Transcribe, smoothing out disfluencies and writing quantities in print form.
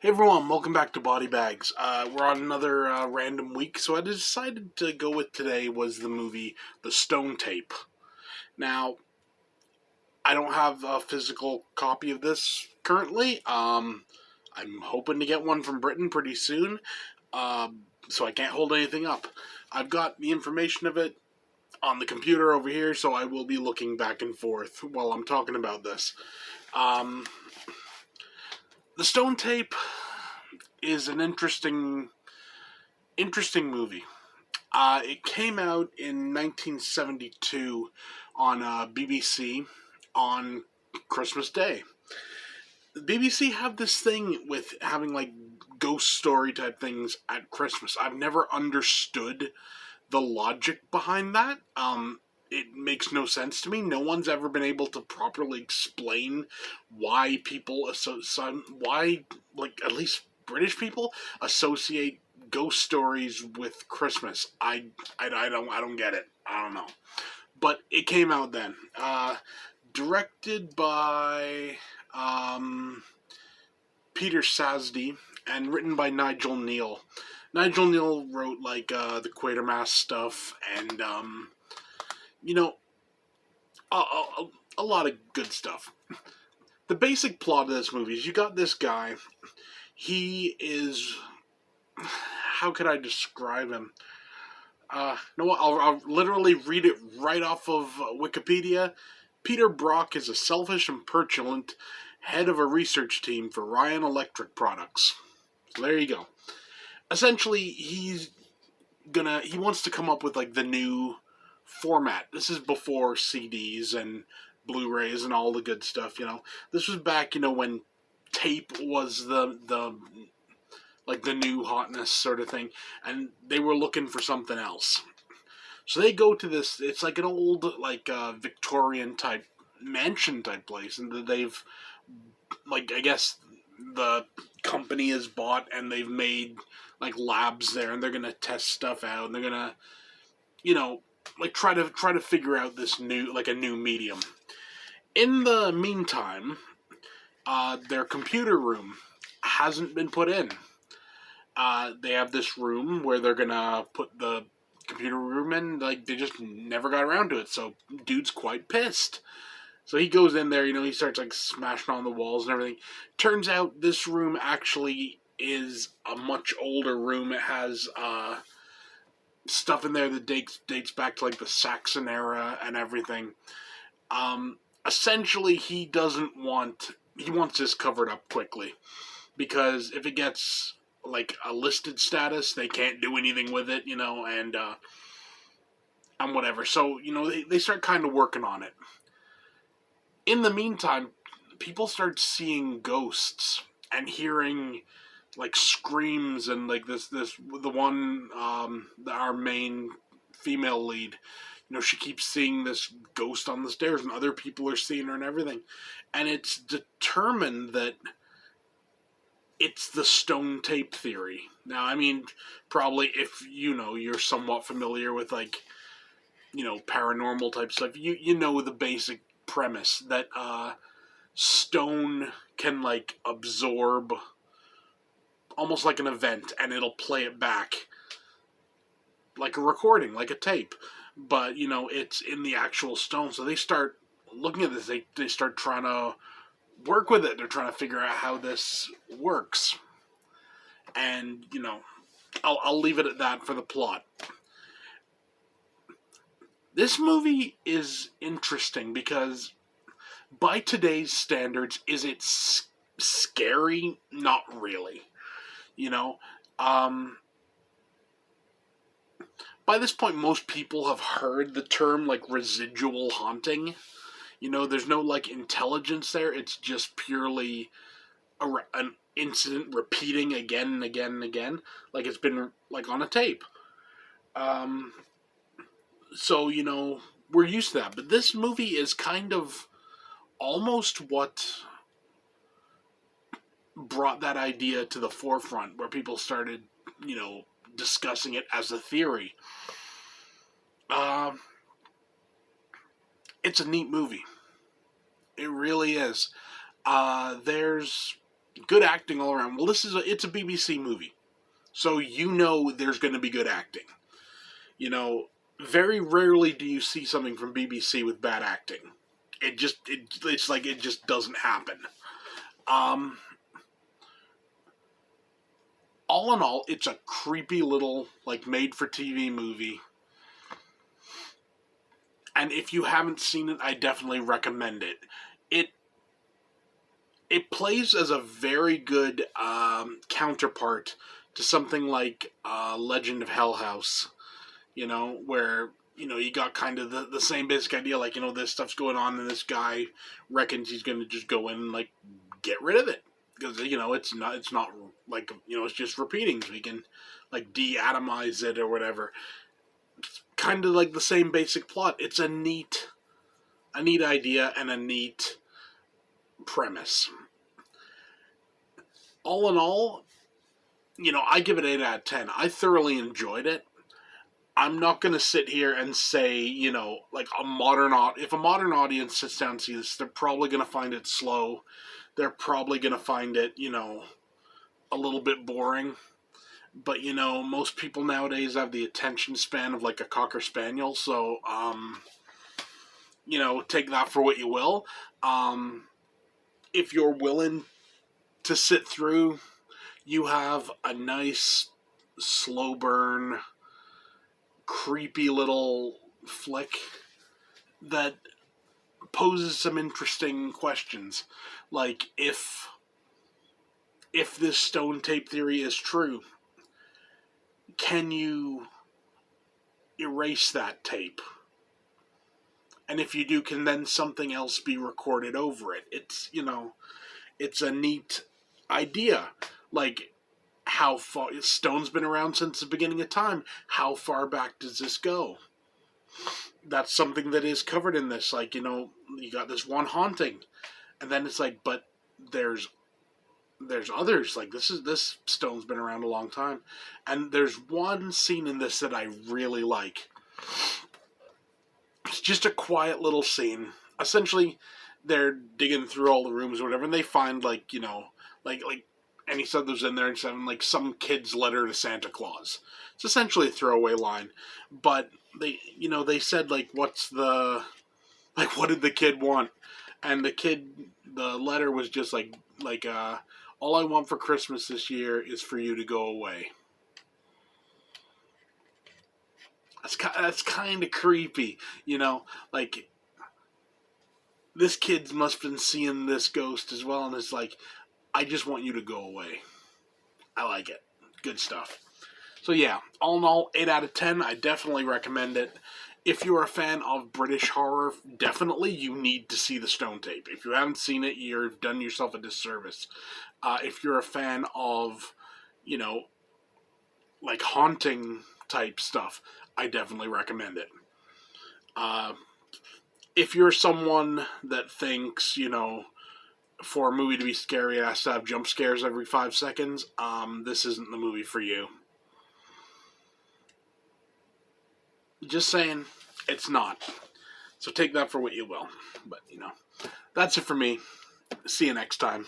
Hey everyone, welcome back to Body Bags. We're on another random week, so I decided to go with today was the movie The Stone Tape. Now, I don't have a physical copy of this currently. I'm hoping to get one from Britain pretty soon, so I can't hold anything up. I've got the information of it on the computer over here, so I will be looking back and forth while I'm talking about this. Um, the Stone Tape is an interesting movie. It came out in 1972 on BBC on Christmas Day. The BBC have this thing with having like ghost story type things at Christmas. I've never understood the logic behind that. It makes no sense to me. No one's ever been able to properly explain why why, like, at least British people associate ghost stories with Christmas. I don't get it. I don't know. But it came out then. Directed by Peter Sasdy and written by Nigel Neal. Nigel Neal wrote like the Quatermass stuff and you know a, a, a lot of good stuff. The basic plot of this movie is you got this guy. He is, how could I describe him? No, I'll literally read it right off of Wikipedia. Peter Brock is a selfish and petulant head of a research team for Ryan Electric Products. So there you go. Essentially, he wants to come up with like the new format. This is before CDs and Blu-rays and all the good stuff. This was back when tape was the like the new hotness sort of thing, and they were looking for something else. So they go to this. It's like an old like Victorian type mansion type place, and they've like I guess the company is bought and they've made like labs there, and they're gonna test stuff out, and they're gonna like try to figure out this new like a new medium. In the meantime, their computer room hasn't been put in. They have this room where they're gonna put the computer room in. Like they just never got around to it, so dude's quite pissed. So he goes in there, he starts like smashing on the walls and everything. Turns out this room actually is a much older room. It has stuff in there that dates back to like the Saxon era and everything. Essentially, he wants this covered up quickly, because if it gets like a listed status, they can't do anything with it, and whatever. So they start kind of working on it. In the meantime, people start seeing ghosts and hearing like screams, and like this the one our main female lead, she keeps seeing this ghost on the stairs, and other people are seeing her and everything, and it's determined that it's the stone tape theory. Now, I mean, probably if you're somewhat familiar with like paranormal type stuff, you know the basic premise that stone can like absorb almost like an event, and it'll play it back like a recording, like a tape, but it's in the actual stone. So they start looking at this. They start trying to work with it. They're trying to figure out how this works, and I'll leave it at that for the plot. This movie is interesting because, by today's standards, is it scary? Not really. By this point, most people have heard the term like residual haunting. There's no like intelligence there. It's just purely an incident repeating again and again and again, like it's been like on a tape. So we're used to that. But this movie is kind of almost what brought that idea to the forefront, where people started, discussing it as a theory. It's a neat movie. It really is. There's Good acting all around. Well, it's a BBC movie, so you know there's going to be good acting. You know, very rarely do you see something from BBC with bad acting. It's like it just doesn't happen. Um, all in all, it's a creepy little like made for TV movie. And if you haven't seen it, I definitely recommend it. It it plays as a very good counterpart to something like Legend of Hell House, where you got kind of the same basic idea, like this stuff's going on and this guy reckons he's going to just go in and like get rid of it because it's not like it's just repeating, so he can like de-atomize it or whatever. It's kind of like the same basic plot. It's a neat idea and a neat premise. All in all, I give it 8 out of 10. I thoroughly enjoyed it. I'm not going to sit here and say, like if a modern audience sits down and sees this, they're probably going to find it slow. They're probably going to find it, a little bit boring. But, most people nowadays have the attention span of like a Cocker Spaniel. So, take that for what you will. If you're willing to sit through, you have a nice, slow burn, creepy little flick that poses some interesting questions. Like, if this stone tape theory is true, can you erase that tape? And if you do, can then something else be recorded over it? It's a neat idea. Like, how far stone's been around since the beginning of time. How far back does this go? That's something that is covered in this. Like, you got this one haunting, and then it's like, but there's others. Like, this stone's been around a long time, and there's one scene in this that I really like. It's just a quiet little scene. Essentially, they're digging through all the rooms or whatever, and they find like any settlers in there and said like some kid's letter to Santa Claus. It's essentially a throwaway line, but they said like what did the kid want? And the letter was just like all I want for Christmas this year is for you to go away. That's kind of creepy, like this kid must have been seeing this ghost as well, and it's like, I just want you to go away. I like it. Good stuff. So yeah, all in all, 8 out of 10. I definitely recommend it. If you're a fan of British horror, definitely you need to see the Stone Tape. If you haven't seen it, you've done yourself a disservice. If you're a fan of, like haunting type stuff, I definitely recommend it. If you're someone that thinks, for a movie to be scary, it has to have jump scares every 5 seconds, this isn't the movie for you. Just saying, it's not. So take that for what you will. But, that's it for me. See you next time.